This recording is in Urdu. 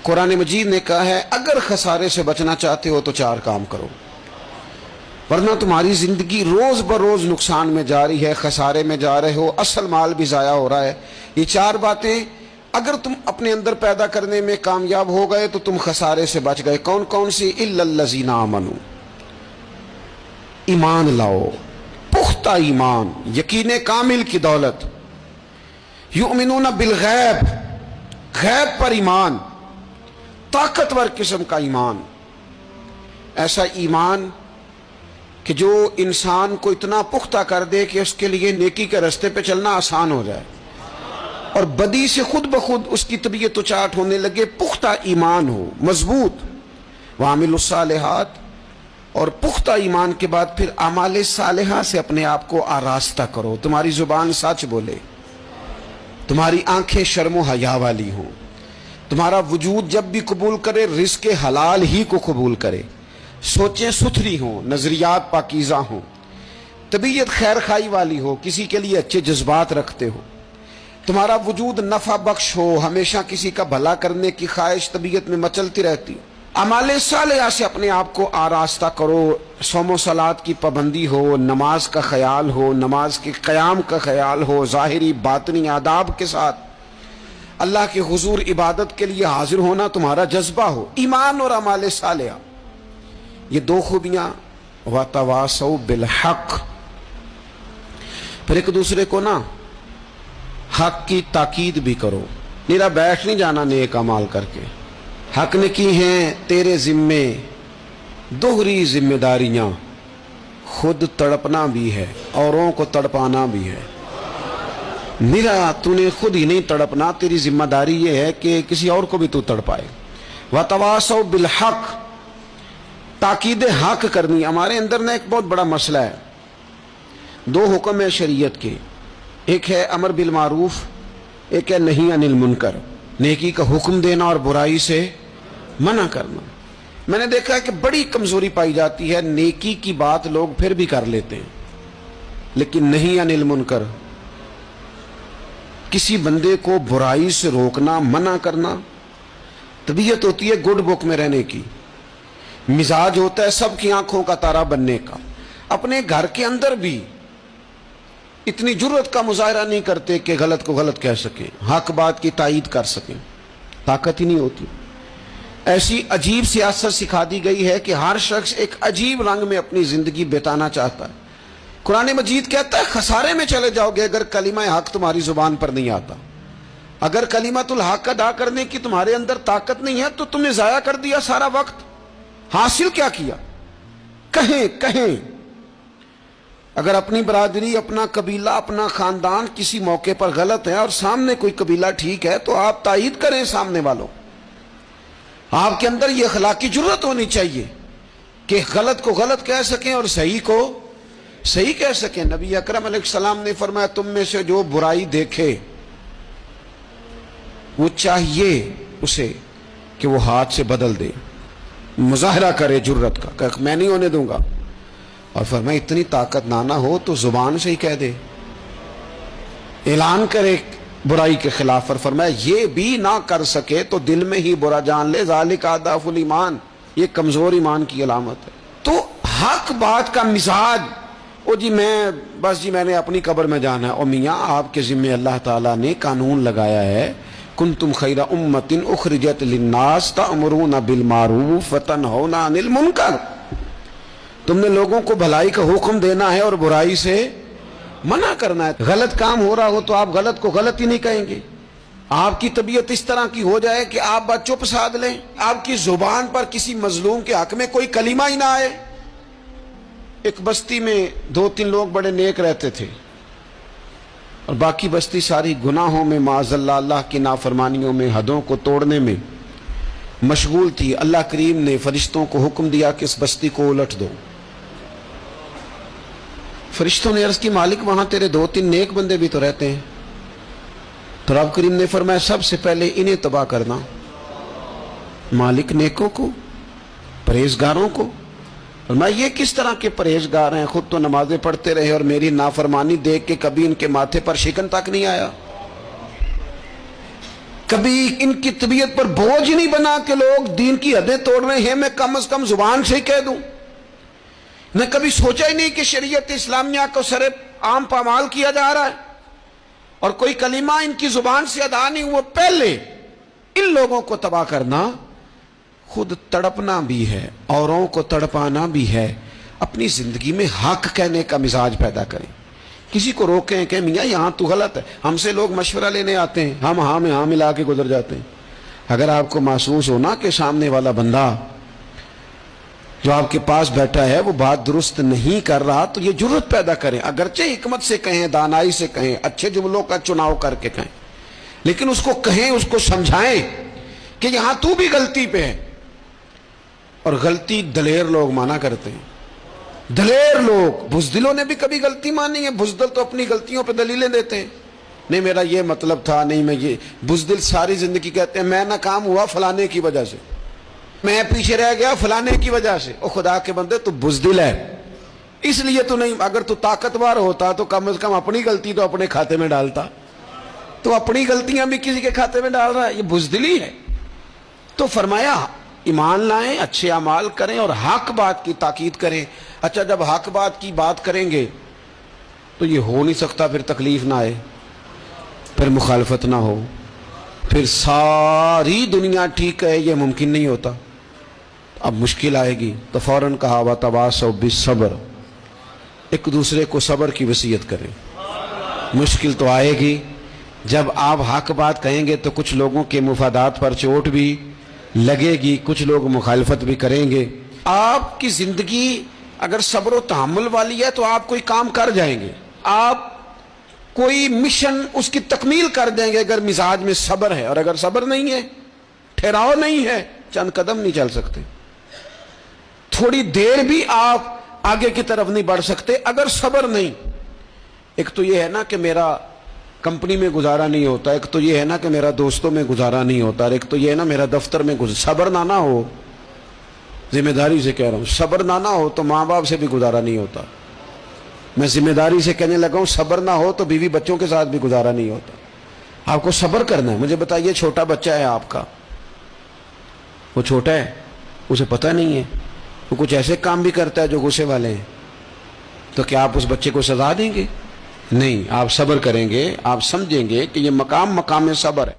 قرآن مجید نے کہا ہے اگر خسارے سے بچنا چاہتے ہو تو 4 کام کرو، ورنہ تمہاری زندگی روز بروز نقصان میں جا رہی ہے، خسارے میں جا رہے ہو، اصل مال بھی ضائع ہو رہا ہے۔ یہ 4 باتیں اگر تم اپنے اندر پیدا کرنے میں کامیاب ہو گئے تو تم خسارے سے بچ گئے۔ کون کون سی؟ الا الذین آمنوا، ایمان لاؤ، پختہ ایمان، یقین کامل کی دولت، یؤمنون بالغیب، غیب پر ایمان، طاقتور قسم کا ایمان، ایسا ایمان کہ جو انسان کو اتنا پختہ کر دے کہ اس کے لیے نیکی کے راستے پہ چلنا آسان ہو جائے اور بدی سے خود بخود اس کی طبیعت اچاٹ ہونے لگے۔ پختہ ایمان ہو، مضبوط، وعاملوا الصالحات، اور پختہ ایمان کے بعد پھر اعمال صالحہ سے اپنے آپ کو آراستہ کرو، تمہاری زبان سچ بولے، تمہاری آنکھیں شرم و حیا والی ہوں، تمہارا وجود جب بھی قبول کرے رزق حلال ہی کو قبول کرے، سوچیں ستھری ہوں، نظریات پاکیزہ ہوں، طبیعت خیر خائی والی ہو، کسی کے لیے اچھے جذبات رکھتے ہو، تمہارا وجود نفع بخش ہو، ہمیشہ کسی کا بھلا کرنے کی خواہش طبیعت میں مچلتی رہتی ہو۔ اعمال صالحہ سے اپنے آپ کو آراستہ کرو، صوم و صلات کی پابندی ہو، نماز کا خیال ہو، نماز کے قیام کا خیال ہو، ظاہری باطنی آداب کے ساتھ اللہ کے حضور عبادت کے لیے حاضر ہونا تمہارا جذبہ ہو۔ ایمان اور اعمال صالحہ، یہ 2 خوبیاں، وَتَوَاصَوْا بِالْحَقِّ، پھر ایک دوسرے کو نا حق کی تاکید بھی کرو، میرا بیٹھ نہیں جانا نیک اعمال کر کے۔ حق نے کی ہیں تیرے ذمے دوہری ذمہ داریاں، خود تڑپنا بھی ہے، اوروں کو تڑپانا بھی ہے۔ میرا تو نے خود ہی نہیں تڑپنا، تیری ذمہ داری یہ ہے کہ کسی اور کو بھی تو تڑپائے۔ وَتَوَاصَوْا بِالْحَقِّ، تاکید حق کرنی۔ ہمارے اندر نا ایک بہت بڑا مسئلہ ہے، 2 حکم ہے شریعت کے، ایک ہے امر بالمعروف، ایک ہے نہی عن المنکر، نیکی کا حکم دینا اور برائی سے منع کرنا۔ میں نے دیکھا ہے کہ بڑی کمزوری پائی جاتی ہے، نیکی کی بات لوگ پھر بھی کر لیتے ہیں لیکن نہی عن المنکر، کسی بندے کو برائی سے روکنا، منع کرنا، طبیعت ہوتی ہے گڈ بک میں رہنے کی، مزاج ہوتا ہے سب کی آنکھوں کا تارا بننے کا۔ اپنے گھر کے اندر بھی اتنی جرت کا مظاہرہ نہیں کرتے کہ غلط کو غلط کہہ سکیں، حق بات کی تائید کر سکیں، طاقت ہی نہیں ہوتی۔ ایسی عجیب سیاست سکھا دی گئی ہے کہ ہر شخص ایک عجیب رنگ میں اپنی زندگی بتانا چاہتا ہے۔ قرآن مجید کہتا ہے خسارے میں چلے جاؤ گے اگر کلمہ حق تمہاری زبان پر نہیں آتا۔ اگر کلمۃ الحق ادا کرنے کی تمہارے اندر طاقت نہیں ہے تو تم نے ضائع کر دیا سارا وقت، حاصل کیا کیا؟ کہیں اگر اپنی برادری، اپنا قبیلہ، اپنا خاندان کسی موقع پر غلط ہے اور سامنے کوئی قبیلہ ٹھیک ہے تو آپ تائید کریں سامنے والوں۔ آپ کے اندر یہ اخلاقی جرت ہونی چاہیے کہ غلط کو غلط کہہ سکیں اور صحیح کو صحیح کہہ سکیں۔ نبی اکرم علیہ السلام نے فرمایا تم میں سے جو برائی دیکھے وہ چاہیے اسے کہ وہ ہاتھ سے بدل دے، مظاہرہ کرے جرت کا، کہ میں نہیں ہونے دوں گا، اور فرمایا اتنی طاقت نہ ہو تو زبان سے ہی کہہ دے، اعلان کرے برائی کے خلاف، اور فرمایا یہ بھی نہ کر سکے تو دل میں ہی برا جان لے، ذالک اضعف الایمان، یہ کمزور ایمان کی علامت ہے۔ تو حق بات کا مزاج، او جی میں نے اپنی قبر میں جانا ہے، اور میاں آپ کے ذمہ اللہ تعالیٰ نے قانون لگایا ہے کنتم خیر امۃ اخرجت للناس تأمرون بالمعروف وتنہون عن المنکر، تم نے لوگوں کو بھلائی کا حکم دینا ہے اور برائی سے منع کرنا ہے۔ غلط کام ہو رہا ہو تو آپ غلط کو غلط ہی نہیں کہیں گے۔ آپ کی طبیعت اس طرح کی ہو جائے کہ آپ بات چپ سادھ لیں، آپ کی زبان پر کسی مظلوم کے حق میں کوئی کلمہ ہی نہ آئے۔ ایک بستی میں 2-3 لوگ بڑے نیک رہتے تھے اور باقی بستی ساری گناہوں میں، معاذ اللہ، اللہ کی نافرمانیوں میں، حدوں کو توڑنے میں مشغول تھی۔ اللہ کریم نے فرشتوں کو حکم دیا کہ اس بستی کو الٹ دو۔ فرشتوں نے عرض کی مالک وہاں تیرے 2-3 نیک بندے بھی تو رہتے ہیں، تو رب کریم نے فرمایا سب سے پہلے انہیں تباہ کرنا۔ مالک نیکوں کو، پرہیزگاروں کو۔ فرمایا یہ کس طرح کے پرہیزگار ہیں، خود تو نمازیں پڑھتے رہے اور میری نافرمانی دیکھ کے کبھی ان کے ماتھے پر شکن تک نہیں آیا۔ کبھی ان کی طبیعت پر بوجھ نہیں بنا کہ لوگ دین کی حدیں توڑ رہے ہیں میں کم از کم زبان سے ہی کہہ دوں. نے کبھی سوچا ہی نہیں کہ شریعت اسلامیہ کو سر عام پامال کیا جا رہا ہے اور کوئی کلمہ ان کی زبان سے ادا نہیں ہوا. پہلے ان لوگوں کو تباہ کرنا خود تڑپنا بھی ہے، اوروں کو تڑپانا بھی ہے. اپنی زندگی میں حق کہنے کا مزاج پیدا کریں. کسی کو روکیں کہ میاں یہاں تو غلط ہے. ہم سے لوگ مشورہ لینے آتے ہیں، ہم ہاں میں ہاں ملا کے گزر جاتے ہیں. اگر آپ کو محسوس ہونا کہ سامنے والا بندہ جو آپ کے پاس بیٹھا ہے وہ بات درست نہیں کر رہا تو یہ جرت پیدا کریں. اگرچہ حکمت سے کہیں، دانائی سے کہیں، اچھے جملوں کا چناؤ کر کے کہیں، لیکن اس کو کہیں، اس کو سمجھائیں کہ یہاں تو بھی غلطی پہ ہے. اور غلطی دلیر لوگ مانا کرتے ہیں. دلیر لوگ، بزدلوں نے بھی کبھی غلطی مانی ہے. بزدل تو اپنی غلطیوں پہ دلیلیں دیتے ہیں، نہیں میرا یہ مطلب تھا، نہیں میں یہ. بزدل ساری زندگی کہتے ہیں میں ناکام ہوا فلانے کی وجہ سے، میں پیچھے رہ گیا فلانے کی وجہ سے. او خدا کے بندے تو بزدل ہے اس لیے تو نہیں. اگر تو طاقتور ہوتا تو کم از کم اپنی غلطی تو اپنے کھاتے میں ڈالتا. تو اپنی غلطیاں بھی کسی کے کھاتے میں ڈال رہا ہے، یہ بزدلی ہے. تو فرمایا ایمان لائیں، اچھے اعمال کریں اور حق بات کی تاکید کریں. اچھا جب حق بات کی بات کریں گے تو یہ ہو نہیں سکتا پھر تکلیف نہ آئے، پھر مخالفت نہ ہو، پھر ساری دنیا ٹھیک ہے، یہ ممکن نہیں ہوتا. اب مشکل آئے گی تو فوراً کہا وَتَوَاصَوْا بِالصَّبْرِ، ایک دوسرے کو صبر کی وصیت کریں. مشکل تو آئے گی. جب آپ حق بات کہیں گے تو کچھ لوگوں کے مفادات پر چوٹ بھی لگے گی، کچھ لوگ مخالفت بھی کریں گے. آپ کی زندگی اگر صبر و تحمل والی ہے تو آپ کوئی کام کر جائیں گے، آپ کوئی مشن اس کی تکمیل کر دیں گے اگر مزاج میں صبر ہے. اور اگر صبر نہیں ہے، ٹھہراؤ نہیں ہے، چند قدم نہیں چل سکتے، تھوڑی دیر بھی آپ آگے کی طرف نہیں بڑھ سکتے اگر صبر نہیں. ایک تو یہ ہے نا کہ میرا کمپنی میں گزارا نہیں ہوتا، ایک تو یہ ہے نا کہ میرا دوستوں میں گزارا نہیں ہوتا، اور ایک تو یہ ہے نا میرا دفتر میں صبر نہ ہو. ذمہ داری سے کہہ رہا ہوں، صبر نہ ہو تو ماں باپ سے بھی گزارا نہیں ہوتا. میں ذمہ داری سے کہنے لگا ہوں صبر نہ ہو تو بیوی بچوں کے ساتھ بھی گزارا نہیں ہوتا. آپ کو صبر کرنا ہے. مجھے بتائیے چھوٹا بچہ ہے آپ کا، وہ چھوٹا ہے، اسے پتہ نہیں ہے، وہ کچھ ایسے کام بھی کرتا ہے جو غصے والے ہیں، تو کیا آپ اس بچے کو سزا دیں گے؟ نہیں، آپ صبر کریں گے. آپ سمجھیں گے کہ یہ مقام صبر ہے.